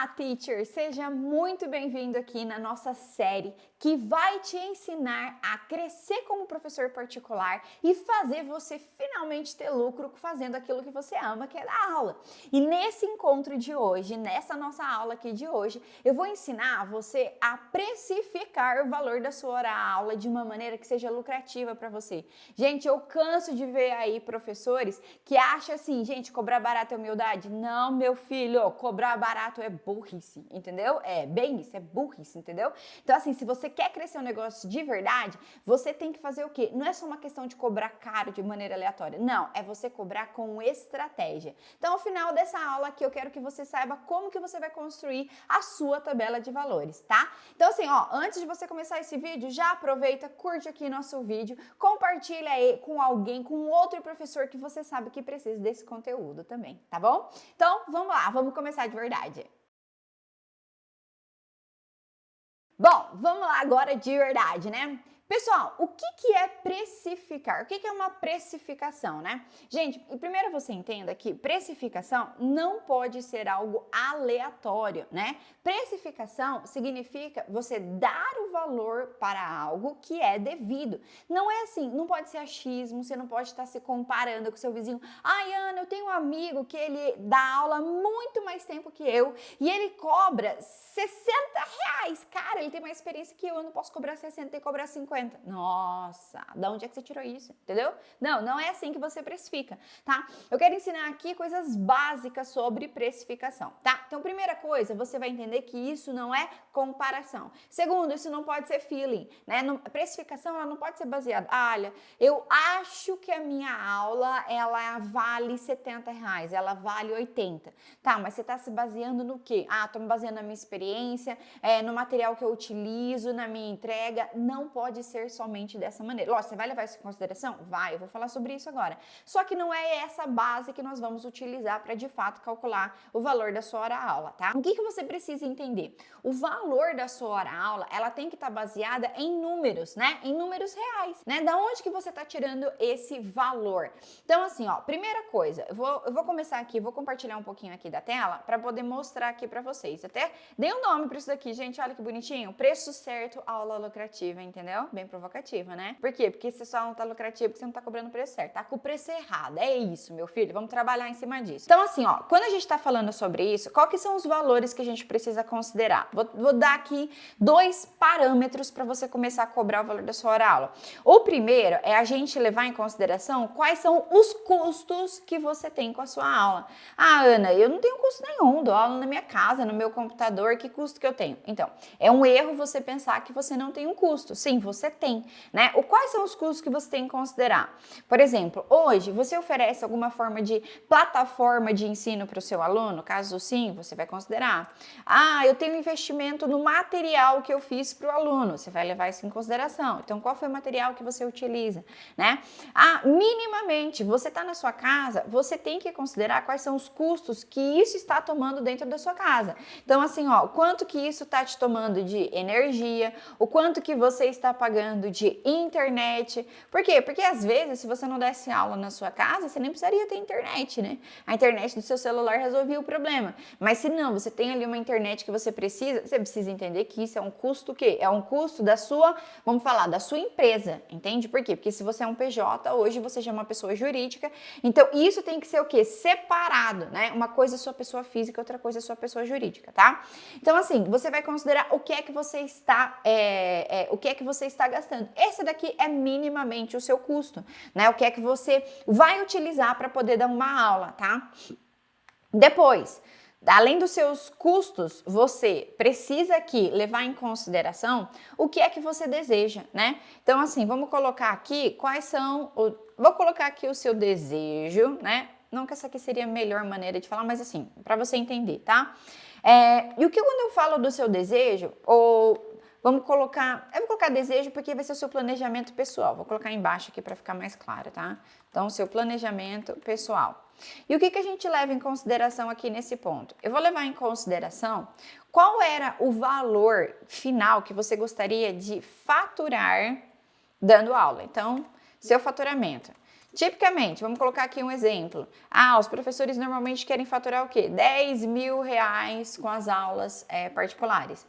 Olá, teacher! Seja muito bem-vindo aqui na nossa série que vai te ensinar a crescer como professor particular e fazer você finalmente ter lucro fazendo aquilo que você ama, que é dar aula. E nesse encontro de hoje, nessa nossa aula aqui de hoje, eu vou ensinar você a precificar o valor da sua hora-aula de uma maneira que seja lucrativa para você. Gente, eu canso de ver aí professores que acham assim, gente, cobrar barato é humildade? Não, meu filho, cobrar barato é burrice, entendeu? É bem isso, é burrice, entendeu? Então, assim, se você quer crescer um negócio de verdade, você tem que fazer o quê? Não é só uma questão de cobrar caro de maneira aleatória, não, é você cobrar com estratégia. Então, ao final dessa aula aqui, eu quero que você saiba como que você vai construir a sua tabela de valores, tá? Então, assim, ó, antes de você começar esse vídeo, já aproveita, curte aqui nosso vídeo, compartilha aí com alguém, com outro professor que você sabe que precisa desse conteúdo também, tá bom? Então, vamos lá, vamos começar de verdade. Bom, vamos lá agora de verdade, né? Pessoal, o que é precificar? O que é uma precificação, né? Gente, primeiro você entenda que precificação não pode ser algo aleatório, né? Precificação significa você dar o valor para algo que é devido. Não é assim, não pode ser achismo, você não pode estar se comparando com o seu vizinho. Ai, Ana, eu tenho um amigo que ele dá aula há muito mais tempo que eu e ele cobra R$60. Cara, ele tem mais experiência que eu não posso cobrar 60 e cobrar 50. Nossa, da onde é que você tirou isso? Entendeu? Não é assim que você precifica, tá? Eu quero ensinar aqui coisas básicas sobre precificação, tá? Então, primeira coisa, você vai entender que isso não é comparação. Segundo, isso não pode ser feeling, né? Precificação, ela não pode ser baseada. Olha, eu acho que a minha aula, ela vale R$70, ela vale 80. Tá, mas você está se baseando no quê? Ah, estou me baseando na minha experiência, no material que eu utilizo, na minha entrega. Não pode ser somente dessa maneira. Lógico, você vai levar isso em consideração? Vai, eu vou falar sobre isso agora. Só que não é essa base que nós vamos utilizar para, de fato, calcular o valor da sua hora-aula, tá? O que você precisa entender? O valor da sua hora-aula, ela tem que estar baseada em números, né? Em números reais, né? Da onde que você está tirando esse valor? Então, assim, ó, primeira coisa, eu vou começar aqui, vou compartilhar um pouquinho aqui da tela para poder mostrar aqui para vocês. Até dei um nome para isso daqui, gente, olha que bonitinho. Preço certo, aula lucrativa, entendeu? Bem provocativa, né? Por quê? Porque se sua aula não tá lucrativa, porque você não tá cobrando o preço certo, tá com o preço errado. É isso, meu filho, vamos trabalhar em cima disso. Então, assim, ó, quando a gente tá falando sobre isso, qual que são os valores que a gente precisa considerar? Vou dar aqui dois parâmetros para você começar a cobrar o valor da sua hora-aula. O primeiro é a gente levar em consideração quais são os custos que você tem com a sua aula. Ah, Ana, eu não tenho custo nenhum, dou aula na minha casa, no meu computador, que custo que eu tenho? Então, é um erro você pensar que você não tem um custo. Sim, você tem, né? Quais são os custos que você tem que considerar? Por exemplo, hoje você oferece alguma forma de plataforma de ensino para o seu aluno? Caso sim, você vai considerar. Ah, eu tenho investimento no material que eu fiz para o aluno, você vai levar isso em consideração. Então, qual foi o material que você utiliza, né? Ah, minimamente, você está na sua casa, você tem que considerar quais são os custos que isso está tomando dentro da sua casa. Então, assim, ó, o quanto que isso está te tomando de energia, o quanto que você está pagando de internet. Por quê? Porque às vezes, se você não desse aula na sua casa, você nem precisaria ter internet, né? A internet do seu celular resolvia o problema. Mas se não, você tem ali uma internet que você precisa entender que isso é um custo o quê? É um custo da sua, vamos falar, da sua empresa, entende? Por quê? Porque se você é um PJ, hoje você já é uma pessoa jurídica, então isso tem que ser o quê? Separado, né? Uma coisa é sua pessoa física, outra coisa é sua pessoa jurídica, tá? Então, assim, você vai considerar o que é que você está gastando. Esse daqui é minimamente o seu custo, né? O que é que você vai utilizar para poder dar uma aula, tá? Depois, além dos seus custos, você precisa aqui levar em consideração o que é que você deseja, né? Então, assim, vamos colocar aqui quais são... Vou colocar aqui o seu desejo, né? Não que essa aqui seria a melhor maneira de falar, mas assim, para você entender, tá? E o que quando eu falo do seu desejo, ou... eu vou colocar desejo porque vai ser o seu planejamento pessoal. Vou colocar embaixo aqui para ficar mais claro, tá? Então, o seu planejamento pessoal. E o que a gente leva em consideração aqui nesse ponto? Eu vou levar em consideração qual era o valor final que você gostaria de faturar dando aula. Então, seu faturamento. Tipicamente, vamos colocar aqui um exemplo. Os professores normalmente querem faturar o quê? R$ 10.000 com as aulas particulares.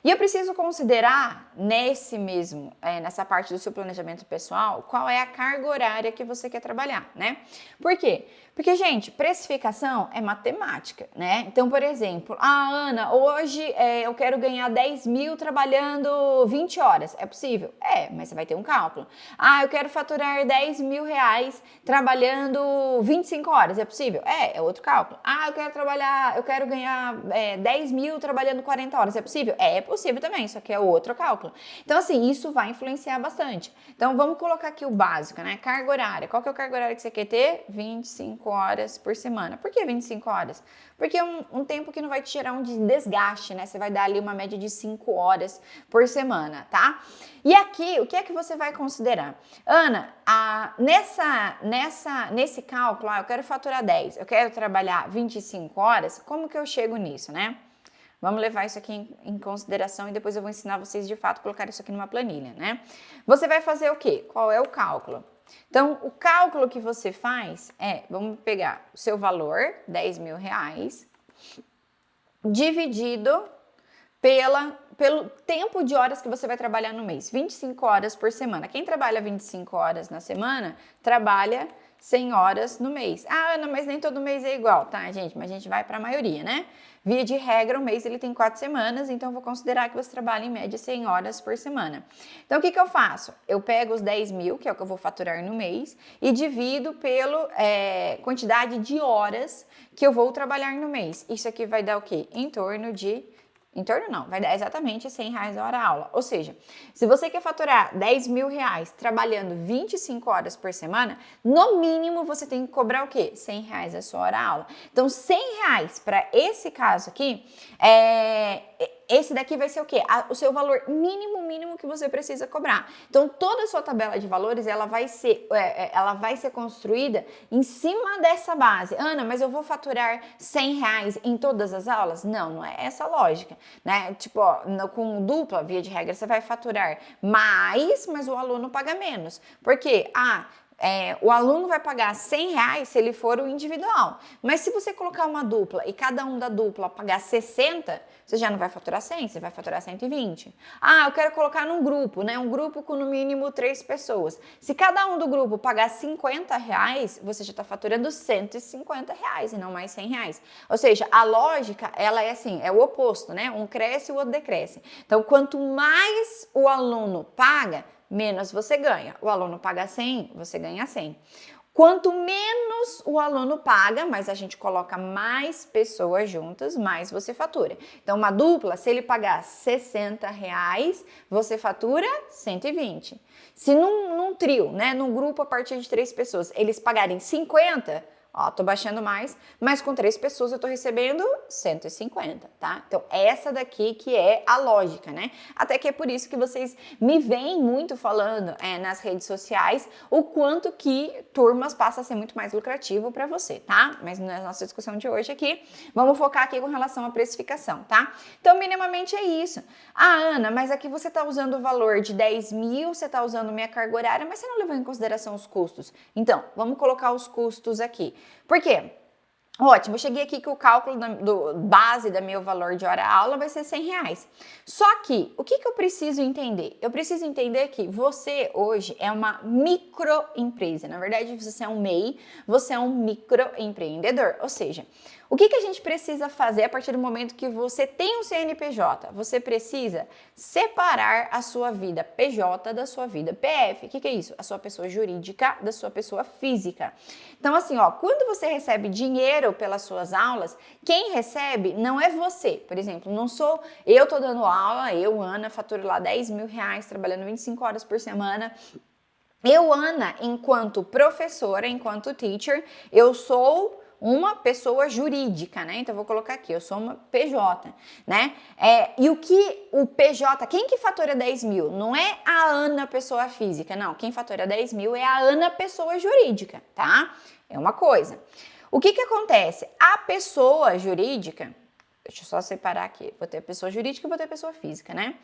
E eu preciso considerar nessa parte do seu planejamento pessoal, qual é a carga horária que você quer trabalhar, né? Por quê? Porque, gente, precificação é matemática, né? Então, por exemplo, Ana, hoje eu quero ganhar 10 mil trabalhando 20 horas. É possível? Mas você vai ter um cálculo. Eu quero faturar R$ 10.000 trabalhando 25 horas. É possível? É outro cálculo. Eu quero ganhar 10 mil trabalhando 40 horas. É possível? É possível também, só que é outro cálculo. Então, assim, isso vai influenciar bastante. Então, vamos colocar aqui o básico, né? Carga horária. Qual que é o carga horária que você quer ter? 25 horas por semana. Por que 25 horas? Porque é um tempo que não vai te gerar um desgaste, né? Você vai dar ali uma média de 5 horas por semana, tá? E aqui, o que é que você vai considerar? Ana, nesse cálculo, eu quero faturar 10, eu quero trabalhar 25 horas, como que eu chego nisso, né? Vamos levar isso aqui em consideração e depois eu vou ensinar vocês de fato a colocar isso aqui numa planilha, né? Você vai fazer o quê? Qual é o cálculo? Então, o cálculo que você faz vamos pegar o seu valor, R$ 10.000, dividido pelo tempo de horas que você vai trabalhar no mês, 25 horas por semana. Quem trabalha 25 horas na semana, trabalha 100 horas no mês. Ana, mas nem todo mês é igual, tá, gente? Mas a gente vai para a maioria, né? Via de regra, o mês ele tem 4 semanas, então eu vou considerar que você trabalha em média 100 horas por semana. Então, o que eu faço? Eu pego os 10 mil, que é o que eu vou faturar no mês, e divido pela quantidade de horas que eu vou trabalhar no mês. Isso aqui vai dar o quê? Vai dar exatamente R$ 100 a hora aula. Ou seja, se você quer faturar R$ 10.000 trabalhando 25 horas por semana, no mínimo você tem que cobrar o quê? R$ 100 a sua hora aula. Então, R$ 100 para esse caso aqui, esse daqui vai ser o quê? O seu valor mínimo que você precisa cobrar. Então, toda a sua tabela de valores, ela vai ser construída em cima dessa base. Ana, mas eu vou faturar R$ 100 em todas as aulas? Não é essa a lógica, né? Tipo, com dupla, via de regra, você vai faturar mais, mas o aluno paga menos. Por quê? O aluno vai pagar R$ 100 se ele for o individual. Mas se você colocar uma dupla e cada um da dupla pagar 60, você já não vai faturar 100, você vai faturar 120. Eu quero colocar num grupo, né? Um grupo com no mínimo 3 pessoas. Se cada um do grupo pagar R$ 50, você já está faturando R$ 150 e não mais R$ 100. Ou seja, a lógica, ela é assim, é o oposto, né? Um cresce e o outro decresce. Então, quanto mais o aluno paga, menos você ganha. O aluno paga 100, você ganha 100. Quanto menos o aluno paga, mas a gente coloca mais pessoas juntas, mais você fatura. Então, uma dupla, se ele pagar R$ 60, você fatura 120. Se num trio, né, num grupo a partir de 3 pessoas, eles pagarem 50, tô baixando mais, mas com 3 pessoas eu tô recebendo 150, tá? Então, essa daqui que é a lógica, né? Até que é por isso que vocês me veem muito falando nas redes sociais o quanto que turmas passa a ser muito mais lucrativo para você, tá? Mas na nossa discussão de hoje aqui, vamos focar aqui com relação à precificação, tá? Então, minimamente é isso. Ana, mas aqui você tá usando o valor de 10 mil, você tá usando minha carga horária, mas você não levou em consideração os custos. Então, vamos colocar os custos aqui. Por quê? Ótimo, eu cheguei aqui que o cálculo base do meu valor de hora-aula vai ser R$ 100. Só que, o que eu preciso entender? Eu preciso entender que você hoje é uma microempresa. Na verdade, você é um MEI, você é um microempreendedor. Ou seja, o que a gente precisa fazer a partir do momento que você tem um CNPJ? Você precisa separar a sua vida PJ da sua vida PF. O que é isso? A sua pessoa jurídica da sua pessoa física. Então, assim, quando você recebe dinheiro pelas suas aulas, quem recebe não é você. Por exemplo, não sou eu, tô dando aula, eu, Ana, faturo lá R$ 10.000, trabalhando 25 horas por semana. Eu, Ana, enquanto professora, enquanto teacher, eu sou uma pessoa jurídica, né? Então, eu vou colocar aqui, eu sou uma PJ, né? E o PJ, quem que fatura 10 mil? Não é a Ana, pessoa física, não. Quem fatura 10 mil é a Ana, pessoa jurídica, tá? É uma coisa. O que acontece? A pessoa jurídica, Deixa eu só separar aqui. Vou ter pessoa jurídica e vou ter pessoa física, né?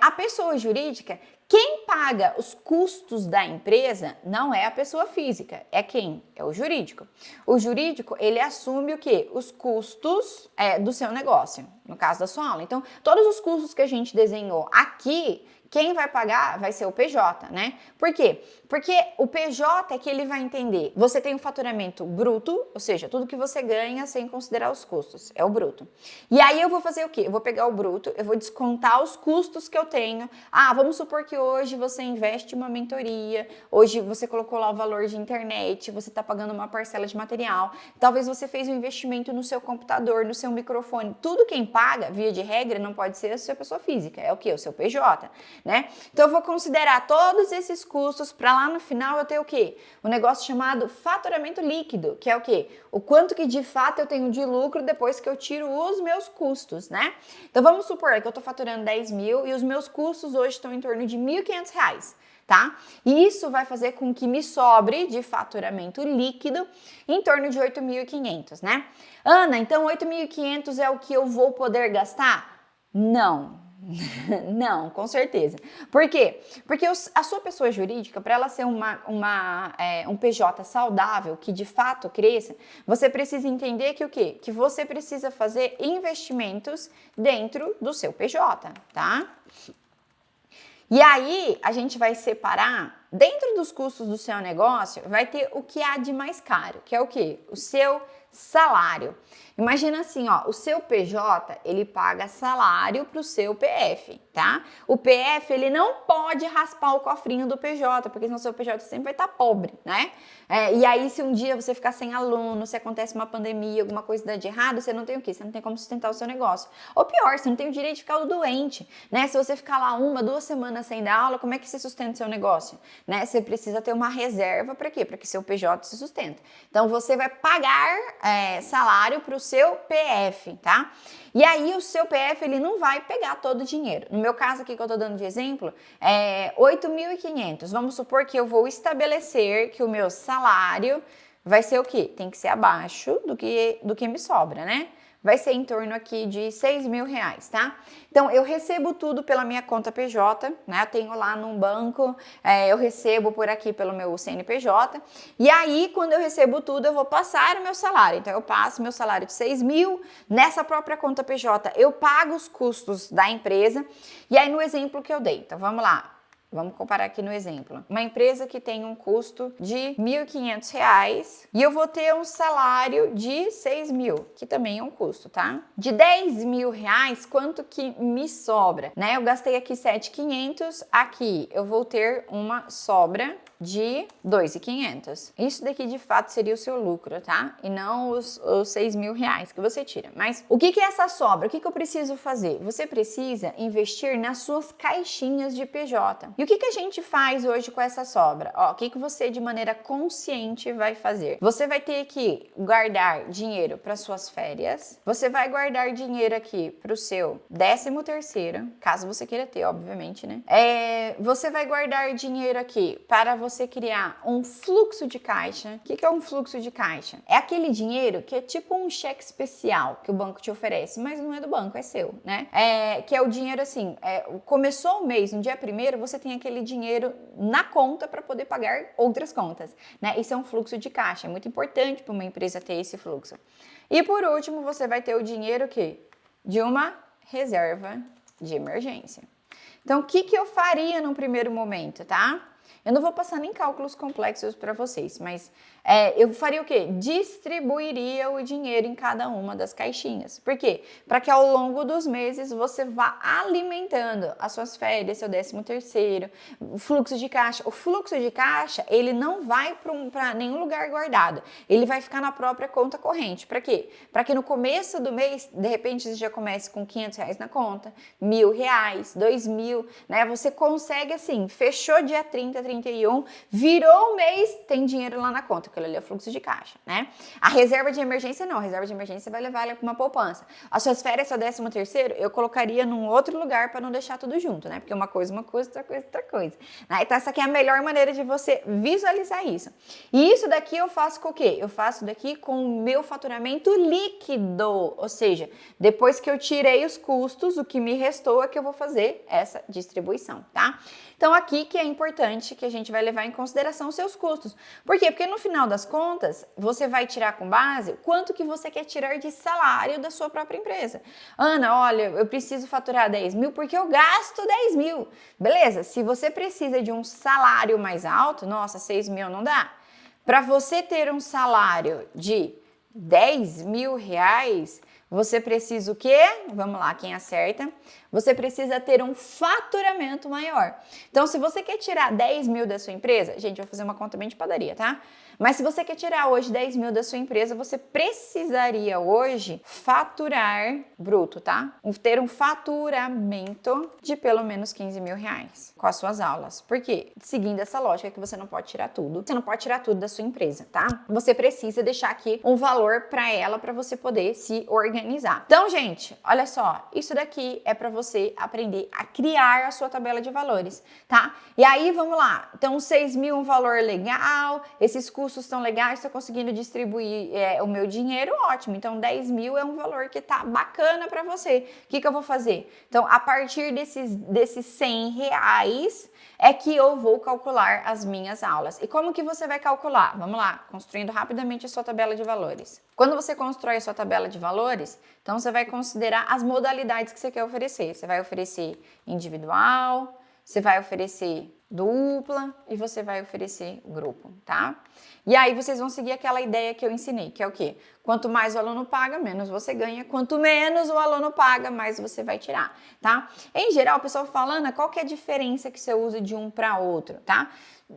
A pessoa jurídica, quem paga os custos da empresa não é a pessoa física, é quem? É o jurídico. O jurídico, ele assume o quê? Os custos do seu negócio, no caso da sua aula. Então, todos os custos que a gente desenhou aqui, quem vai pagar vai ser o PJ, né? Por quê? Porque o PJ é que ele vai entender. Você tem um faturamento bruto, ou seja, tudo que você ganha sem considerar os custos, é o bruto. E aí eu vou fazer o quê? Eu vou pegar o bruto, eu vou descontar os custos que eu tenho. Vamos supor que hoje você investe uma mentoria, hoje você colocou lá o valor de internet, você está pagando uma parcela de material, talvez você fez um investimento no seu computador, no seu microfone. Tudo quem paga, via de regra, não pode ser a sua pessoa física, é o quê? O seu PJ. Né? Então eu vou considerar todos esses custos para lá no final eu ter o quê? Um negócio chamado faturamento líquido, que é o quê? O quanto que de fato eu tenho de lucro depois que eu tiro os meus custos, né? Então vamos supor que eu estou faturando 10 mil e os meus custos hoje estão em torno de R$ 1.500, tá? E isso vai fazer com que me sobre de faturamento líquido em torno de 8.500, né? Ana, então 8.500 é o que eu vou poder gastar? Não. Não, com certeza. Por quê? Porque a sua pessoa jurídica, para ela ser um PJ saudável, que de fato cresça, você precisa entender que o quê? Que você precisa fazer investimentos dentro do seu PJ, tá? E aí, a gente vai separar, dentro dos custos do seu negócio, vai ter o que há de mais caro, que é o quê? O seu salário. Imagina assim, ó, o seu PJ, ele paga salário para o seu PF, tá? O PF, ele não pode raspar o cofrinho do PJ, porque senão o seu PJ sempre vai estar pobre, né? E aí, se um dia você ficar sem aluno, se acontece uma pandemia, alguma coisa dá de errado, você não tem o quê? Você não tem como sustentar o seu negócio. Ou pior, você não tem o direito de ficar doente, né? Se você ficar lá 1, 2 semanas sem dar aula, como é que você sustenta o seu negócio? Né? Você precisa ter uma reserva para quê? Para que seu PJ se sustenta. Então, você vai pagar salário para o seu PF, tá? E aí, o seu PF, ele não vai pegar todo o dinheiro. No meu caso aqui, que eu tô dando de exemplo, 8.500. Vamos supor que eu vou estabelecer que o meu salário vai ser o quê? Tem que ser abaixo do que me sobra, né? Vai ser em torno aqui de R$ 6.000, tá? Então, eu recebo tudo pela minha conta PJ, né? Eu tenho lá num banco, eu recebo por aqui pelo meu CNPJ. E aí, quando eu recebo tudo, eu vou passar o meu salário. Então, eu passo meu salário de 6.000 nessa própria conta PJ. Eu pago os custos da empresa. E aí, no exemplo que eu dei. Então, vamos lá. Vamos comparar aqui no exemplo. Uma empresa que tem um custo de R$ 1.500 e eu vou ter um salário de 6.000, que também é um custo, tá? De R$ 10.000, quanto que me sobra, né? Eu gastei aqui 7.500, aqui eu vou ter uma sobra de 2.500. Isso daqui de fato seria o seu lucro, tá? E não os R$ 6.000 que você tira. Mas o que é essa sobra? O que eu preciso fazer? Você precisa investir nas suas caixinhas de PJ. E o que a gente faz hoje com essa sobra? Ó, o que você de maneira consciente vai fazer? Você vai ter que guardar dinheiro para suas férias. Você vai guardar dinheiro aqui para o seu 13º, caso você queira ter, obviamente, né? Você vai guardar dinheiro aqui para você criar um fluxo de caixa. O que é um fluxo de caixa? É aquele dinheiro que é tipo um cheque especial que o banco te oferece, mas não é do banco, é seu, né? Que é o dinheiro assim, começou o mês, no dia 1º, você tem aquele dinheiro na conta para poder pagar outras contas, né? Isso é um fluxo de caixa, é muito importante para uma empresa ter esse fluxo. E por último, você vai ter o dinheiro de uma reserva de emergência. Então, o que eu faria no primeiro momento, tá? Eu não vou passar nem cálculos complexos para vocês, mas eu faria o quê? Distribuiria o dinheiro em cada uma das caixinhas. Por quê? Para que ao longo dos meses você vá alimentando as suas férias, seu 13º, o fluxo de caixa. O fluxo de caixa, ele não vai para nenhum lugar guardado. Ele vai ficar na própria conta corrente. Para quê? Para que no começo do mês, de repente, você já comece com R$ 500 na conta, R$ 1.000, R$ 2.000, né? Você consegue assim, fechou dia 30, 31, virou o mês, tem dinheiro lá na conta, aquilo ali é fluxo de caixa, né? A reserva de emergência não, a reserva de emergência você vai levar ela para uma poupança. As suas férias, seu 13º, eu colocaria num outro lugar para não deixar tudo junto, né? Porque uma coisa, outra coisa. Né? Então essa aqui é a melhor maneira de você visualizar isso. E isso daqui eu faço com o quê? Eu faço daqui com o meu faturamento líquido, ou seja, depois que eu tirei os custos, o que me restou é que eu vou fazer essa distribuição, tá? Então aqui que é importante que a gente vai levar em consideração os seus custos. Por quê? Porque no final das contas, você vai tirar com base quanto que você quer tirar de salário da sua própria empresa. Ana, olha, eu preciso faturar 10 mil porque eu gasto 10 mil. Beleza, se você precisa de um salário mais alto, nossa, 6 mil não dá. Para você ter um salário de 10 mil reais, você precisa o quê? Vamos lá, quem acerta? Você precisa ter um faturamento maior. Então, se você quer tirar 10 mil da sua empresa, gente, eu vou fazer uma conta bem de padaria, tá? Mas se você quer tirar hoje 10 mil da sua empresa, você precisaria hoje faturar, bruto, tá? Ter um faturamento de pelo menos 15 mil reais com as suas aulas. Por quê? Seguindo essa lógica que você não pode tirar tudo. Você não pode tirar tudo da sua empresa, tá? Você precisa deixar aqui um valor para ela, para você poder se organizar. Então, gente, olha só. Isso daqui é para você aprender a criar a sua tabela de valores, tá? E aí, vamos lá. Então, 6 mil, um valor legal. Esses custos estão legais, estou conseguindo distribuir o meu dinheiro, ótimo. Então, 10 mil é um valor que tá bacana para você. O que eu vou fazer? Então, a partir desses 100 reais é que eu vou calcular as minhas aulas. E como que você vai calcular? Vamos lá, construindo rapidamente a sua tabela de valores. Quando você constrói a sua tabela de valores, então você vai considerar as modalidades que você quer oferecer. Você vai oferecer individual, você vai oferecer dupla e você vai oferecer grupo, tá? E aí vocês vão seguir aquela ideia que eu ensinei, que é o quê? Quanto mais o aluno paga, menos você ganha. Quanto menos o aluno paga, mais você vai tirar, tá? Em geral, o pessoal fala, Ana, qual que é a diferença que você usa de um para outro, tá?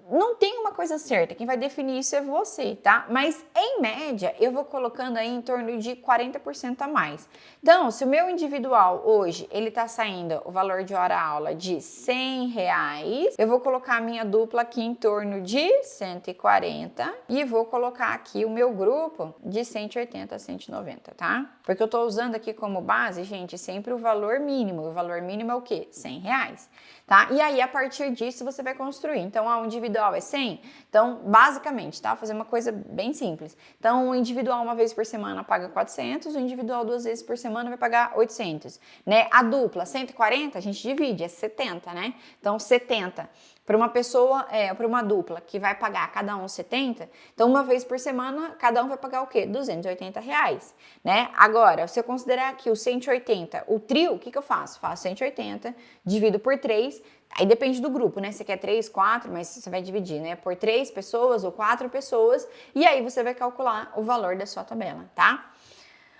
Não tem uma coisa certa, quem vai definir isso é você, tá? Mas, em média, eu vou colocando aí em torno de 40% a mais. Então, se o meu individual hoje, ele tá saindo o valor de hora-aula de 100 reais, eu vou colocar a minha dupla aqui em torno de 140 e vou colocar aqui o meu grupo de 180 a 190, tá? Porque eu tô usando aqui como base, gente, sempre o valor mínimo. O valor mínimo é o quê? 100 reais, tá? E aí, a partir disso, você vai construir. Então, a individual é 100? Então, basicamente, tá? Vou fazer uma coisa bem simples. Então, o individual uma vez por semana paga 400, o individual 2 vezes por semana vai pagar 800, né? A dupla, 140, a gente divide, é 70, né? Então, 70 para uma pessoa, para uma dupla que vai pagar cada um 70, então uma vez por semana, cada um vai pagar o quê? 280 reais, né? Agora, se eu considerar aqui o 180, o trio, o que eu faço? Faço 180, divido por 3, aí depende do grupo, né? Você quer 3, 4, mas você vai dividir, né? Por 3 pessoas ou 4 pessoas, e aí você vai calcular o valor da sua tabela, tá?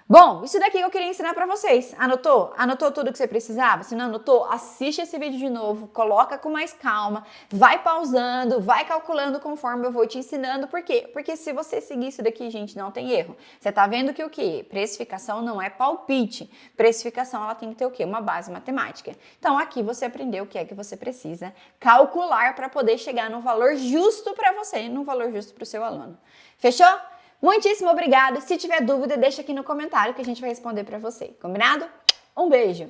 Bom, isso daqui eu queria ensinar pra vocês. Anotou? Anotou tudo que você precisava? Se não anotou, assiste esse vídeo de novo, coloca com mais calma, vai pausando, vai calculando conforme eu vou te ensinando. Por quê? Porque se você seguir isso daqui, gente, não tem erro. Você tá vendo que o quê? Precificação não é palpite. Precificação, ela tem que ter o quê? Uma base matemática. Então, aqui você aprendeu o que é que você precisa calcular para poder chegar no valor justo para você, no valor justo para o seu aluno. Fechou? Muitíssimo obrigada. Se tiver dúvida, deixa aqui no comentário que a gente vai responder para você. Combinado? Um beijo!